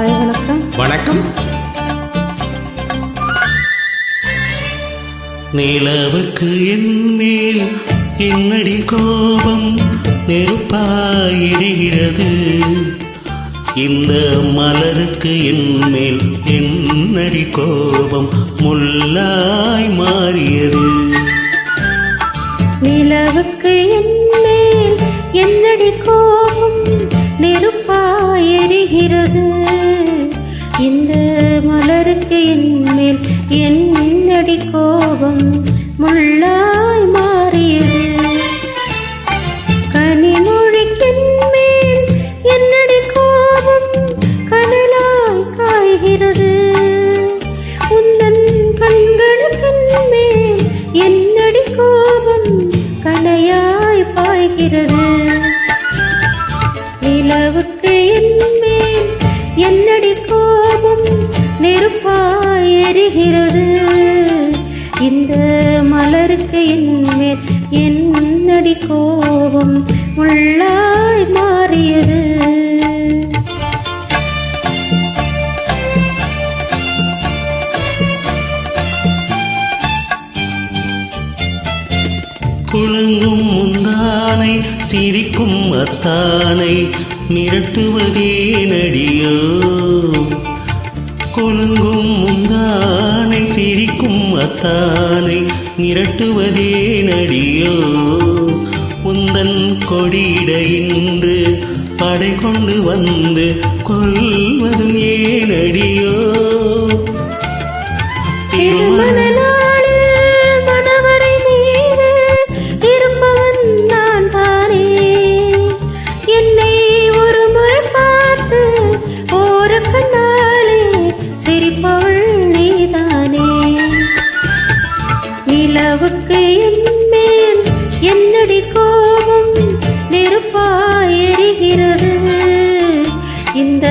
வணக்கம். வணக்கம். நிலவுக்கு என் மேல் என்னடி கோபம் நெருப்பாயிருகிறது, இந்த மலருக்கு என் மேல் என்னடி கோபம் முள்ளாய் மாறியது. நிலவுக்கு என் மேல் என்னடி கோபம் நெருப்பாயிருகிறது, இந்த மலருக்கு என் மேல் என்னடி கோபம் முள்ளாய் மாறியது. கனிமொழிக்கென் மேல் என்னடி கோபம் கனலாய் காய்கிறது, உந்தன் கண்களுக்கென் மேல் என்னடி கோபம் கனையாய் பாய்கிறது. நிலவுக்கு என் மேல் என்னடி கோபம் நெருப்பாய் எரிகிறது, இந்த மலருக்கு என் மேல் என்னடி கோபம் முள்ளாய் மாறியது. குலுங்கும் முந்தானை சிரிக்கும் அத்தானை மிரட்டுவதே நடியோ, குலுங்கும் முந்தானை சிரிக்கும் அத்தானை மிரட்டுவதே நடியோ, உந்தன் கொடியிட இன்று படை கொண்டு வந்து கொல்வதும் ஏனடியோ. திருமண நிலவுக்கு என் மேல் என்னடி கோபம் நெருப்பாய் எரிகிறது, இந்த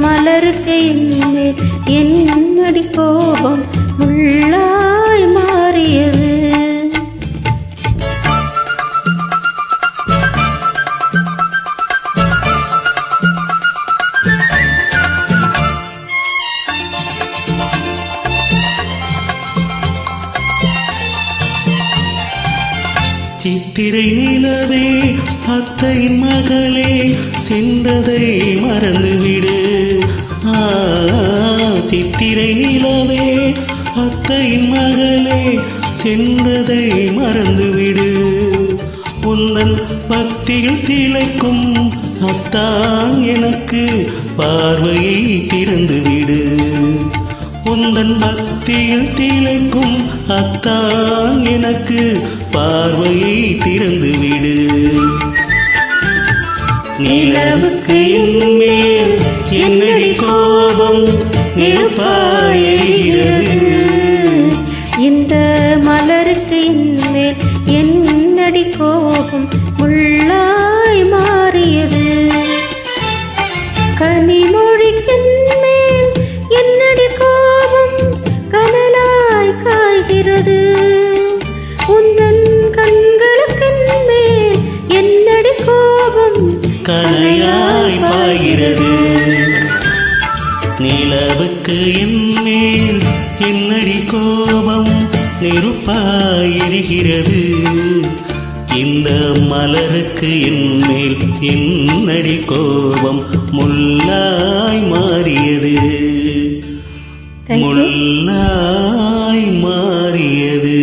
மலருக்கு என் மேல் என்னடி கோபம் முள்ளாய் மாறியது. சித்திரை நிலவே அத்தையின் மகளே சென்றதை மறந்துவிடு, சித்திரை நிலவே அத்தையின் மகளே சென்றதை மறந்துவிடு, உந்தன் பக்தியில் திளைக்கும் அத்தான் எனக்கு பார்வையை திறந்துவிடு, உந்தன் பக்தியில் திளைக்கும் அத்தான் எனக்கு பார்வையை திறந்துவிடு. நிலவுக்கு என் மேல் என்னடி கோபம் நெருப்பாயிருக்கிறது, இந்த மலருக்கு என் மேல் என்னடி கோபம் முள்ளாய் மாறியது. கனிமொழிக்கென் மேல் என்னடி கோபம் கனலாய் காய்கிறது, உந்தன் கண்களுக்கென் மேல் என்னடி கோபம் கனையாய் பாய்கிறது. நிலவுக்கு என் மேல் என்னடி கோபம் நெருப்பாயிருக்கிறது, இந்த மலருக்கு என் மேல் என்னடி கோபம் முள்ளாய் மாறியது, முள்ளாய் மாறியது.